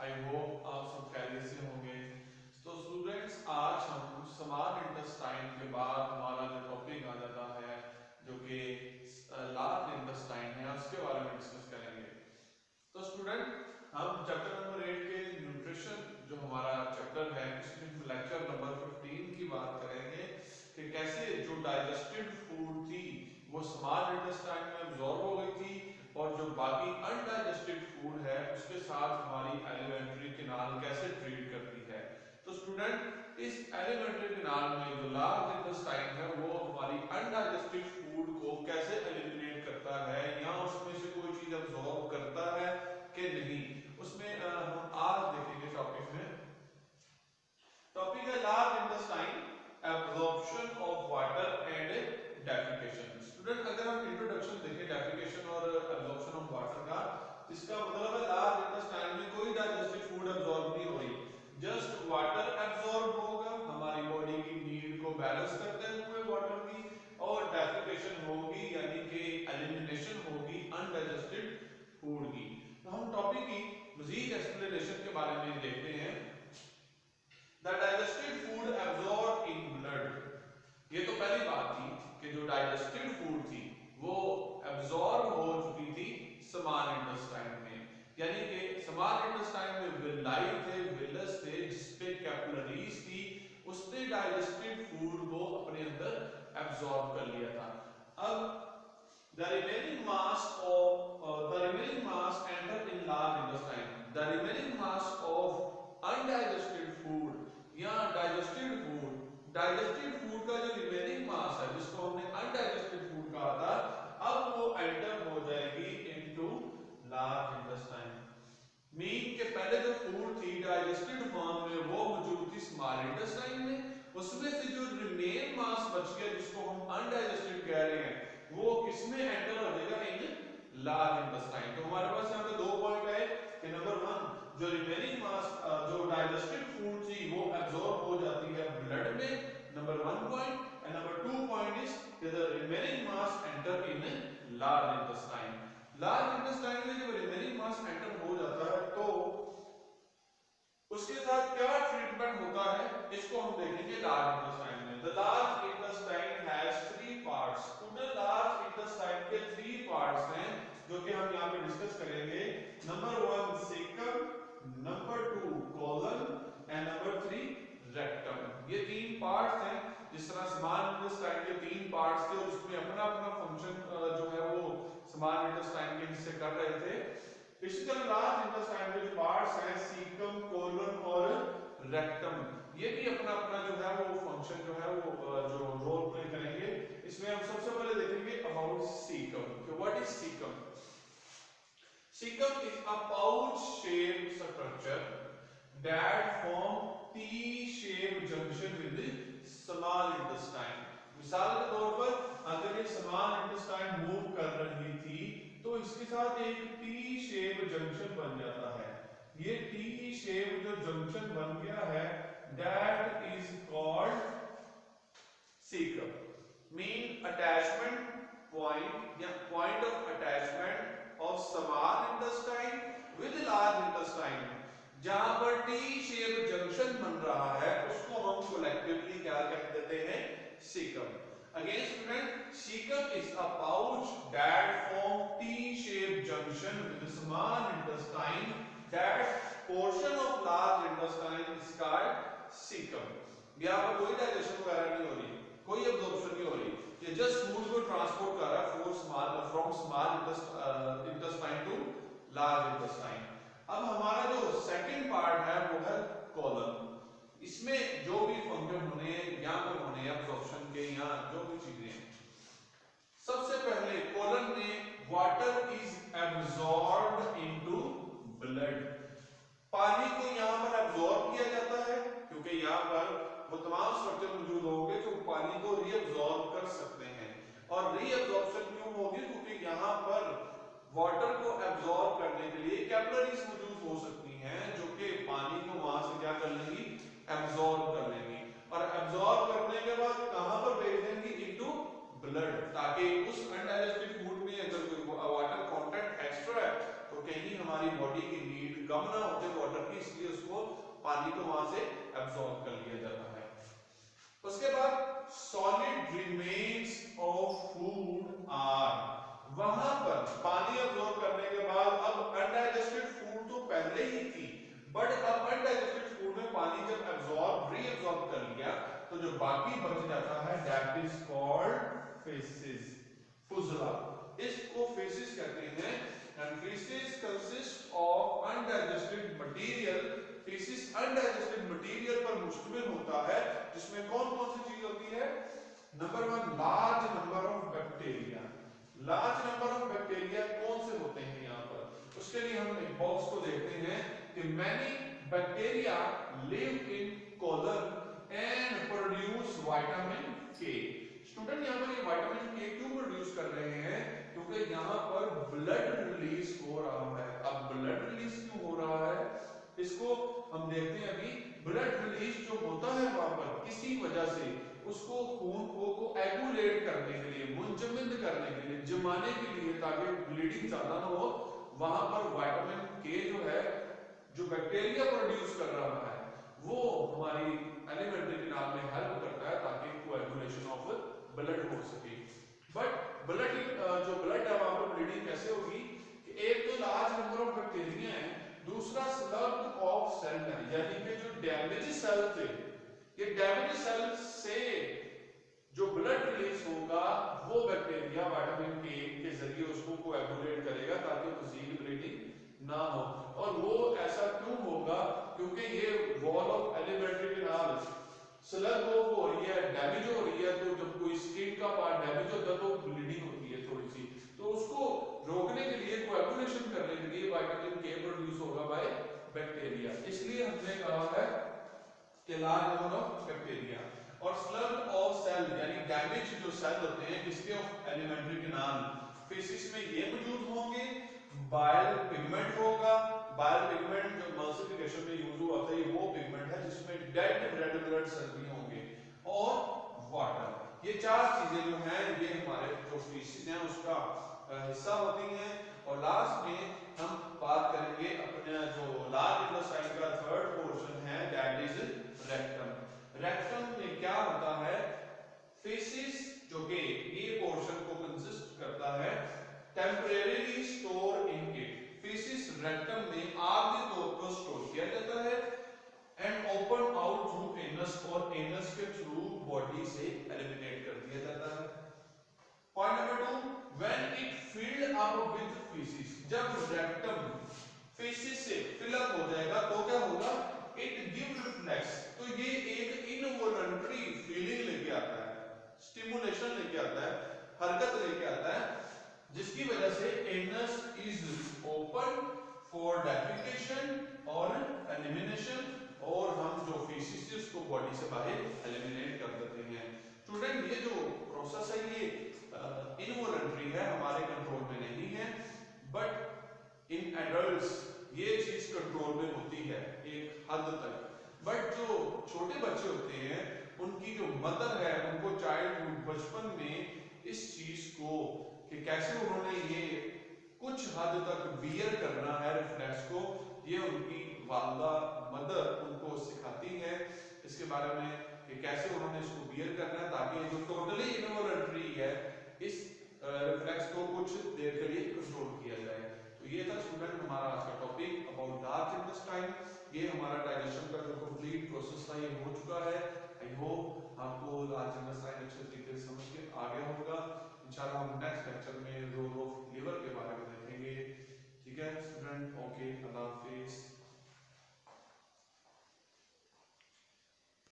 I hope आप सब खैरियत से होंगे। तो स्टूडेंट्स, आज हम स्मॉल इंटेस्टाइन के बाद हमारा जो टॉपिक आ जाता है जो कि लार्ज इंटेस्टाइन है, उसके बारे में डिस्कस करेंगे। तो स्टूडेंट, हम चैप्टर नंबर 8 के न्यूट्रिशन जो हमारा चैप्टर है, इसमें हम लेक्चर नंबर 15 की बात करेंगे कि कैसे जो डाइजेस्टेड फूड थी वो स्मॉल इंटेस्टाइन में एब्जॉर्ब हो गई थी और जो बाकी अनडाइजेस्टेड फूड है उसके साथ हमारी एलिमेंट्री कैनाल कैसे ट्रीट करती है। तो स्टूडेंट, इस एलिमेंट्री कैनाल में जो लार्ज इंटेस्टाइन है वो हमारी अनडाइजेस्टेड फूड को कैसे एलिमिनेट करता है या उसमें से कोई चीज एब्जॉर्ब करता है कि नहीं, उसमें हम आज देखेंगे टॉपिक में। टॉपिक है large intestine, absorption of water and defecation. Student, अगर हम इंट्रोडक्शन देखें डेफिकेशन और एब्जॉर्प्शन ऑफ वाटर का, इसका मतलब है लार्ज इंटेस्टाइन में कोई डाइजेस्टेड फूड एब्जॉर्ब नहीं हो रही, जस्ट वाटर एब्जॉर्ब होगा, हमारी बॉडी की नीड को बैलेंस करते हुए वाटर की, और डेफिकेशन होगी यानी कि एलिमिनेशन होगी अनडाइजेस्टेड फूड की। तो हम टॉपिक की मजीद एक्सप्लेनेशन के बारे में देखते हैं। The digested food absorb in blood. ये तो पहली बात थी कि जो डाइजेस्टेड फूड थी वो एब्जॉर्ब हो चुकी थी स्मॉल इंटेस्टाइन में, यानी कि स्मॉल इंटेस्टाइन में विलाई थे, विलस थे, जिसपे कैपिलरीज थी, उसने डाइजेस्टेड फूड को अपने अंदर एब्जॉर्ब कर लिया था। अब the remaining mass enter in large intestine. The remaining mass of undigested food या digested food का जो remaining mass है, जिसको हमने undigested food कहा था, अब वो enter हो जाएगी into large intestine। मीन के पहले जो फूड थी डाइजेस्टेड फॉर्म में वो मौजूद थी स्मॉल इंटेस्टाइन में, उसमें से जो रिमेन मास बच गया जिसको हम अनडाइजेस्टेड कह रहे हैं वो किसमें एंटर हो जाएगा, इन लार्ज इंटेस्टाइन। तो हमारे पास यहाँ पे दो पॉइंट है कि नंबर 1 जो रिमेनिंग मास जो डाइजेस्टेड फूड थी वो एब्जॉर्ब हो जाती है ब्लड में, number 1 point, and number 2 point is कि the remaining mass enter in large intestine. Large intestine में जब रिमेनिंग मास एंटर हो जाता है तो उसके साथ क्या ट्रीटमेंट होता है, इसको हम देखेंगे लार्ज इंटेस्टाइन में। The large intestine has 3 parts. Total large intestine के 3 पार्ट्स हैं जो कि हम यहां पे डिस्कस करेंगे। Number 1 caecum, number 2 colon and number 3 rectum. ये 3 पार्ट्स हैं। जिस तरह स्मॉल इंटेस्टाइन के 3 पार्ट्स थे और उसमें अपना अपना फंक्शन जो है वो स्मॉल इंटेस्टाइन के हिस्से कर रहे थे, इसी तरह लार्ज इंटेस्टाइन के जो पार्ट्स हैं सीकम, कोलन और रेक्टम, ये भी अपना अपना जो है वो फंक्शन जो है वो जो रोल प्ले करेंगे। इसमें हम सबसे पहले देखेंगे अबाउट सीकम। कि what is caecum? Caecum is a pouch shaped structure that form T-shaped junction with the small intestine। मिसाल के तौर पर अगर ये स्मॉल इंटेस्टाइन मूव कर रही थी तो इसके साथ एक टी शेप जंक्शन बन जाता है। ये टी शेप जो जंक्शन बन गया है that is called caecum. Mean attachment point या point of attachment of small intestine with large intestine. जहां पर टी शेप जंक्शन बन रहा है उसको हम कलेक्टिवली क्या कह देते हैं, caecum. Again student, cecum is a pouch that form T-shaped junction with the small intestine. That portion of large intestine is called cecum. यहाँ पर कोई डाइजेशन वगैरह नहीं हो रही, कोई एब्जॉर्प्शन नहीं हो रही, ये जस्ट फूड को ट्रांसपोर्ट कर रहा है from small intestine to large intestine. अब हमारा जो सेकंड पार्ट है वो है कोलन। इसमें जो भी फंक्शन होने या पर होने एब्जॉर्प्शन के या जो भी चीजें, सबसे पहले कोलन में water is absorbed into blood. पानी को यहां पर एब्जॉर्ब किया जाता है क्योंकि यहां पर वो तमाम स्ट्रक्चर मौजूद होंगे जो पानी को रीअब्जॉर्ब कर सकते हैं। और रीअब्जॉर्प्शन क्यों होगी, क्योंकि यहां पर वाटर को एब्जॉर्ब करने के लिए कैपिलरीज मौजूद हो सकती हैं जो कि पानी को वहां से क्या कर लेंगी, एब्जॉर्ब कर लेंगी, और एब्जॉर्ब करने के बाद कहां पर भेज देंगी, इनटू ब्लड, ताकि उस अनडाइजेस्टेड फूड में अगर कोई वाटर कंटेंट एक्स्ट्रा है तो कहीं हमारे हमारी बॉडी की नीड कम ना होते वाटर की, इसलिए उसको पानी को वहां से एब्जॉर्ब कर लिया जाता है। उसके बाद solid remains of food are, वहां पर पानी एब्जॉर्ब करने के बाद अब अनडाइजेस्टेड फूड तो पहले ही थी, बट अब अनडाइजेस्टेड फूड में पानी जब एब्जॉर्ब रीएब्जॉर्ब कर लिया तो जो बाकी बच जाता है दैट इज कॉल्ड फेसेस, फुजला, इसको फेसेस कहते हैं। And faces consist of undigested material, faces undigested material पर मुश्तमिल होता है, जिसमें कौन कौन सी चीज होती है? Number 1 large number of bacteria, large number of bacteria कौन से होते हैं यहाँ पर? उसके लिए हम एक बॉक्स को देखते हैं कि many bacteria live in column and produce vitamin के। स्टूडेंट यहाँ पर ये विटामिन के क्यों प्रोड्यूस कर रहे हैं? क्योंकि यहाँ पर ब्लड रिलीज हो रहा है। अब ब्लड रिलीज क्यों हो रहा है इसको हम देखते हैं अभी। ब्लड रिलीज जो होता है वहां पर किसी वजह से उसको खून को कोएगुलेट करने के लिए, मुंजमद करने के लिए, जमाने के लिए, ताकि ब्लीडिंग ज्यादा ना हो, वहां पर विटामिन के जो है, जो बैक्टीरिया प्रोड्यूस कर रहा है, वो हमारी एलिमेंट्री कैनाल में हेल्प करता है ताकि कोएगुलेशन ऑफ ब्लड हो सके। बट ब्लड जो ब्लड है वहां पर ब्लीडिंग कैसे होगी कि एक तो लार्ज नंबर ऑफ बैक्टीरिया है, दूसरा स्लग ऑफ सेल है, यानी कि जो डैमेज सेल थे, ये डैमेज सेल से जो ब्लड रिलीज होगा वो बैक्टीरिया विटामिन के जरिए उसको कोएगुलेट करेगा ताकि मजीद ब्लीडिंग ना हो। और वो ऐसा क्यों होगा? क्योंकि ये wall of alimentary canal slug of हो रही है, डैमेज हो रही है, तो जब कोई स्किन का पार्ट डैमेज होता है तो ब्लीडिंग होती है थोड़ी सी, तो उसको रोकने के लिए, कोएगुलेशन करने के लिए विटामिन के प्रोड्यूस होगा बाय बैक्टीरिया। इसलिए हमने कहा है कि लार्ज नंबर ऑफ बैक्टीरिया। और स्लग ऑफ सेल यानी डैमेज जो सेल होते हैं किसके? ऑफ एलिमेंट्री कैनाल, फेसिस में ये मौजूद होंगे। बाइल पिगमेंट होगा, बाइल पिगमेंट जो एमल्सिफिकेशन में यूज हुआ था, ये वो पिगमेंट है जिसमें डेड रेड ब्लड सेल भी होंगे, और वाटर। ये चार चीजें जो हैं ये हमारे जो फेसिस हैं उसका हिस्सा होती हैं। और लास्ट में हम बात करेंगे अपने जो लार्ज इंटेस्टाइन का थर्ड पोर्शन है दैट इज रेक्टम। रेक्टम में क्या होता है? फेसिस जो कि ये पोर्शन को कंसिस्ट करता है temporarily store in it, faces rectum में आर्द्र तौर पर स्टोर किया जाता है and open out through anus, और एनस के थ्रू बॉडी से एलिमिनेट कर दिया जाता है। Point number 2, when it filled up with faces, जब रेक्टम फेसिस से फिल अप हो जाएगा तो क्या होगा? इट गिव रिफ्लेक्स, तो ये एक इनवॉलंटरी फीलिंग लेके आता है, स्टिमुलेशन लेके आता है, हरकत लेके आता है, जिसकी वजह से anus is open for defecation और एलिमिनेशन, और हम जो फेसिस है उसको बॉडी से बाहर एलिमिनेट कर देते हैं। स्टूडेंट ये जो प्रोसेस है ये इनवॉलंटरी है, हमारे कंट्रोल में नहीं है, बट इन एडल्ट्स ये चीज कंट्रोल में होती है एक हद तक। बट जो छोटे बच्चे होते हैं उनकी जो मदर है उनको चाइल्डहुड बचपन में इस चीज को कि कैसे उन्होंने ये कुछ हद तक बियर करना है रिफ्लेक्स को, ये उनकी वालिदा मदर उनको सिखाती है इसके बारे में कि कैसे उन्होंने इसको बियर करना है ताकि जो टोटली इनवॉलंटरी है इस रिफ्लेक्स को कुछ देर के लिए कंट्रोल किया जाए। तो ये था स्टूडेंट हमारा आज का टॉपिक अबाउट लार्ज इंटेस्टाइन। ये हमारा डाइजेशन का जो कंप्लीट प्रोसेस था ये हो चुका है। आई होप आपको लार्ज इंटेस्टाइन अच्छे तरीके से समझ के आ गया होगा। इंशाल्लाह हम नेक्स्ट लेक्चर में रोल ऑफ लिवर के बारे में देखेंगे। ठीक है स्टूडेंट, ओके, अल्लाह हाफिज।